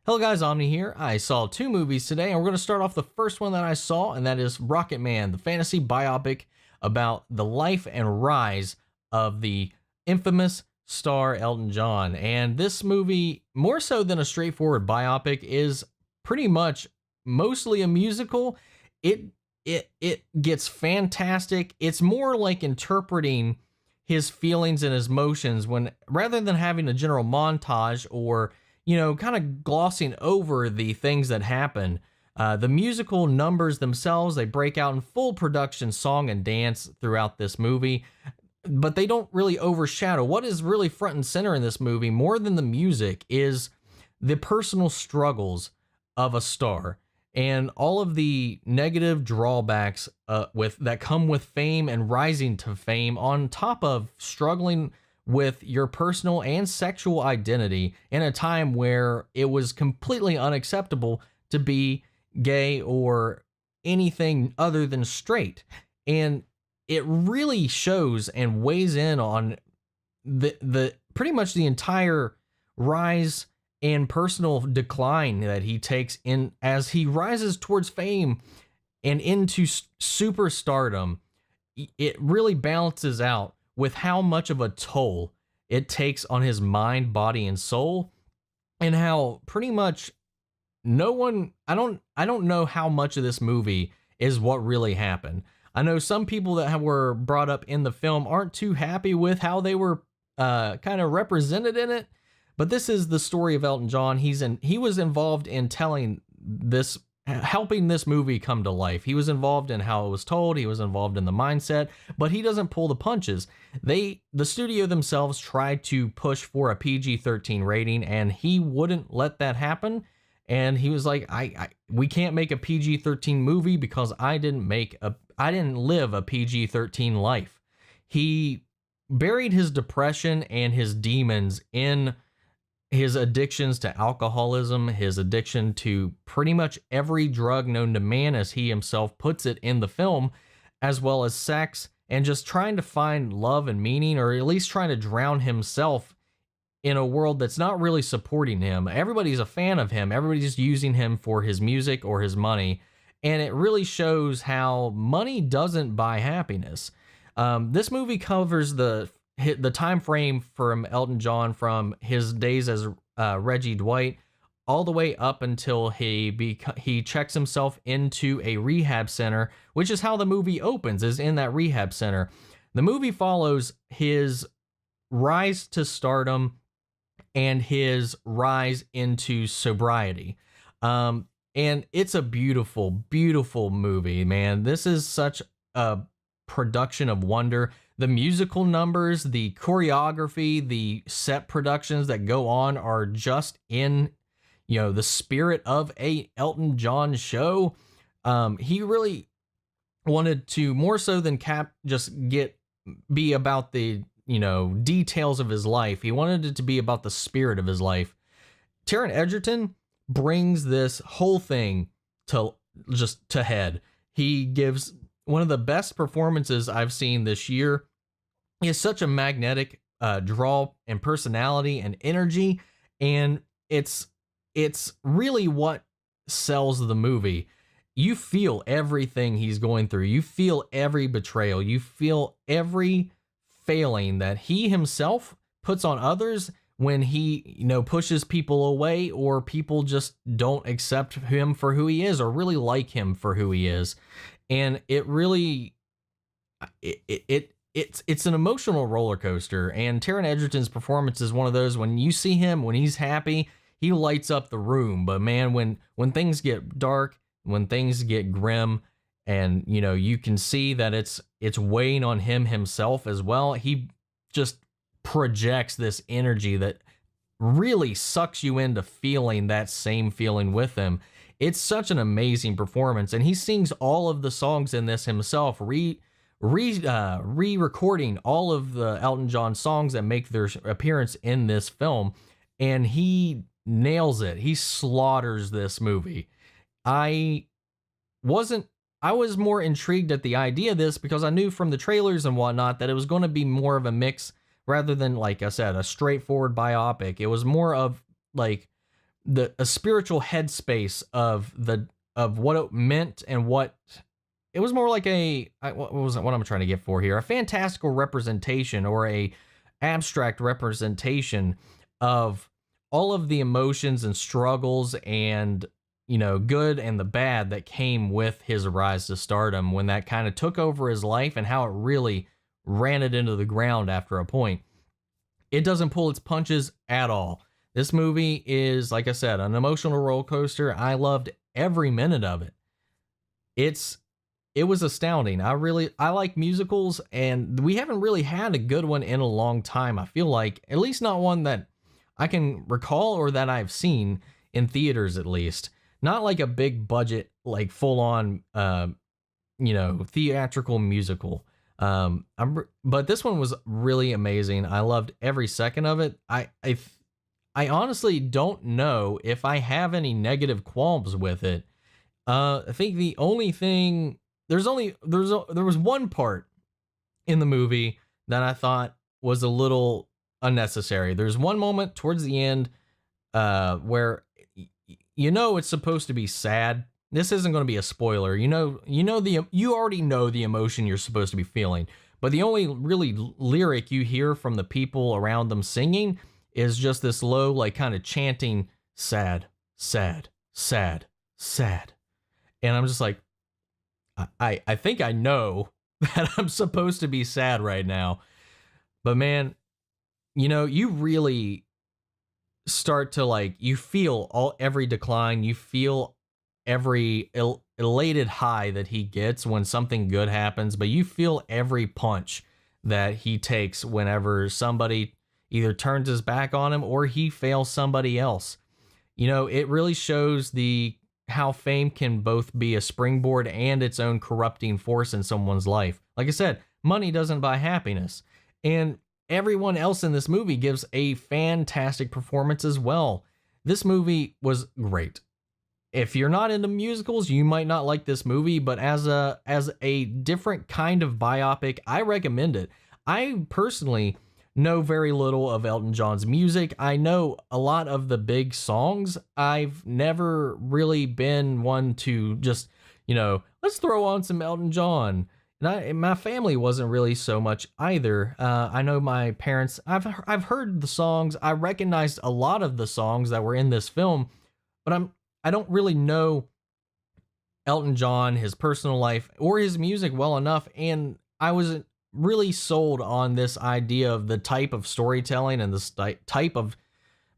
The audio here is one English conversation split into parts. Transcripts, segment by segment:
Hello guys, Omni here. I saw two movies today, and we're going to start off the first one that I saw, and that is Rocketman, the fantasy biopic about the life and rise of the infamous star Elton John. And this movie, more so than a straightforward biopic, is pretty much mostly a musical. It it gets fantastic. It's more like interpreting his feelings and his motions when rather than having a general montage or kind of glossing over the things that happen. The musical numbers themselves, they break out in full production song and dance throughout this movie, but they don't really overshadow. What is really front and center in this movie, more than the music, is the personal struggles of a star and all of the negative drawbacks with that come with fame and rising to fame, on top of struggling with your personal and sexual identity in a time where it was completely unacceptable to be gay or anything other than straight. And it really shows and weighs in on the pretty much the entire rise and personal decline that he takes in as he rises towards fame and into superstardom. It really balances out with how much of a toll it takes on his mind, body, and soul, and how pretty much no one, I don't know how much of this movie is what really happened. I know some people that were brought up in the film aren't too happy with how they were kind of represented in it, but this is the story of Elton John. He was involved in telling this, helping this movie come to life. He was involved in how it was told. He was involved in the mindset, but he doesn't pull the punches. The studio themselves tried to push for a PG-13 rating, and he wouldn't let that happen. And he was like, we can't make a PG-13 movie because I didn't live a PG-13 life. He buried his depression and his demons in his addictions to alcoholism, his addiction to pretty much every drug known to man, as he himself puts it in the film, as well as sex, and just trying to find love and meaning, or at least trying to drown himself in a world that's not really supporting him. Everybody's a fan of him. Everybody's using him for his music or his money. And it really shows how money doesn't buy happiness. This movie covers the time frame from Elton John from his days as Reggie Dwight all the way up until he checks himself into a rehab center, which is how the movie opens, is in that rehab center. The movie follows his rise to stardom and his rise into sobriety. And it's a beautiful, beautiful movie, man. This is such a production of wonder. The musical numbers, the choreography, the set productions that go on are just in, the spirit of a Elton John show. He really wanted to, more so than be about the, details of his life. He wanted it to be about the spirit of his life. Taron Egerton brings this whole thing to head. He gives one of the best performances I've seen this year. He has such a magnetic draw and personality and energy, and it's really what sells the movie. You feel everything he's going through. You feel every betrayal. You feel every failing that he himself puts on others when he, pushes people away, or people just don't accept him for who he is or really like him for who he is. And it really, it's an emotional roller coaster. And Taron Egerton's performance is one of those, when you see him, when he's happy, he lights up the room. But man, when things get dark, when things get grim, and you can see that it's weighing on him himself as well, he just projects this energy that really sucks you into feeling that same feeling with him. It's such an amazing performance, and he sings all of the songs in this himself, re-recording all of the Elton John songs that make their appearance in this film, and he nails it. He slaughters this movie. I was more intrigued at the idea of this because I knew from the trailers and whatnot that it was going to be more of a mix rather than, like I said, a straightforward biopic. It was more of like the a spiritual headspace of what it meant, and what it was more like what I'm trying to get for here, a fantastical representation, or a abstract representation of all of the emotions and struggles, and good and the bad that came with his rise to stardom, when that kind of took over his life, and how it really ran it into the ground after a point. It doesn't pull its punches at all. This movie is, like I said, an emotional roller coaster. I loved every minute of it. It was astounding. I like musicals, and we haven't really had a good one in a long time. I feel like, at least not one that I can recall, or that I've seen in theaters, at least. Not like a big budget, like full on, theatrical musical. But this one was really amazing. I loved every second of it. I honestly don't know if I have any negative qualms with it. I think the only thing there was one part in the movie that I thought was a little unnecessary. There's one moment towards the end where it's supposed to be sad. This isn't going to be a spoiler. You already know the emotion you're supposed to be feeling, but the only really lyric you hear from the people around them singing is just this low, like, kind of chanting, sad, sad, sad, sad. And I'm just like, I think I know that I'm supposed to be sad right now. But man, you really start to, like, you feel every decline, you feel every elated high that he gets when something good happens, but you feel every punch that he takes whenever somebody either turns his back on him or he fails somebody else. It really shows how fame can both be a springboard and its own corrupting force in someone's life. Like I said, money doesn't buy happiness. And everyone else in this movie gives a fantastic performance as well. This movie was great. If you're not into musicals, you might not like this movie, but as a different kind of biopic, I recommend it. I personally know very little of Elton John's music. I know a lot of the big songs. I've never really been one to just, let's throw on some Elton John. And my family wasn't really so much either. I know my parents, I've heard the songs. I recognized a lot of the songs that were in this film, but I don't really know Elton John, his personal life, or his music well enough. And I wasn't really sold on this idea of the type of storytelling and the type of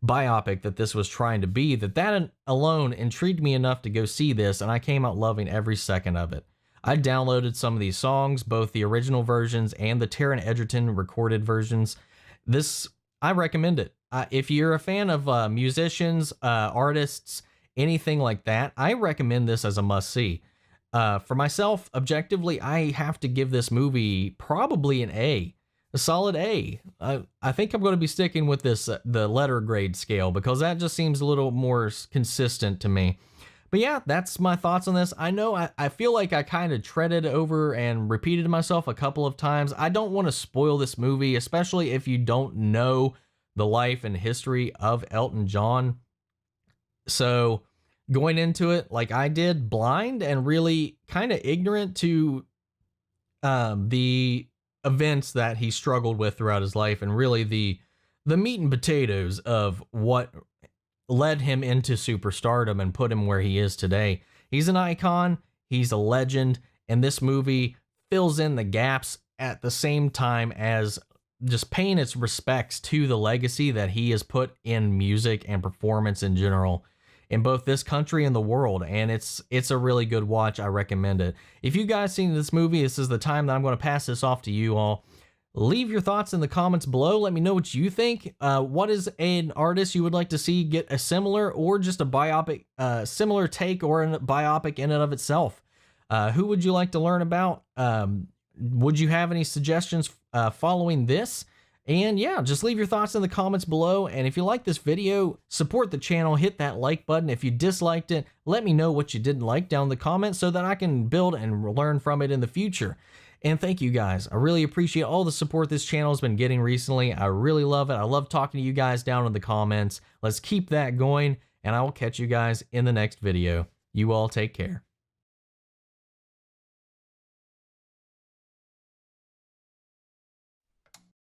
biopic that this was trying to be, that alone intrigued me enough to go see this, and I came out loving every second of it. I downloaded some of these songs, both the original versions and the Taron Egerton recorded versions. I recommend it. If you're a fan of musicians, artists, anything like that, I recommend this as a must-see. For myself, objectively, I have to give this movie probably a solid A. I think I'm going to be sticking with the letter grade scale, because that just seems a little more consistent to me. But yeah, that's my thoughts on this. I know I feel like I kind of treaded over and repeated myself a couple of times. I don't want to spoil this movie, especially if you don't know the life and history of Elton John. So going into it like I did, blind and really kind of ignorant to the events that he struggled with throughout his life, and really the meat and potatoes of what led him into superstardom and put him where he is today. He's an icon, he's a legend, and this movie fills in the gaps at the same time as just paying its respects to the legacy that he has put in music and performance in general in both this country and the world. And it's a really good watch. I recommend it. If you guys seen this movie, this is the time that I'm going to pass this off to you all. Leave your thoughts in the comments below. Let me know what you think. What is an artist you would like to see get a similar or just a biopic, similar take, or a biopic in and of itself? Who would you like to learn about? Would you have any suggestions following this? And yeah, just leave your thoughts in the comments below. And if you like this video, support the channel, hit that like button. If you disliked it, let me know what you didn't like down in the comments so that I can build and learn from it in the future. And thank you guys. I really appreciate all the support this channel has been getting recently. I really love it. I love talking to you guys down in the comments. Let's keep that going. and I will catch you guys in the next video. You all take care.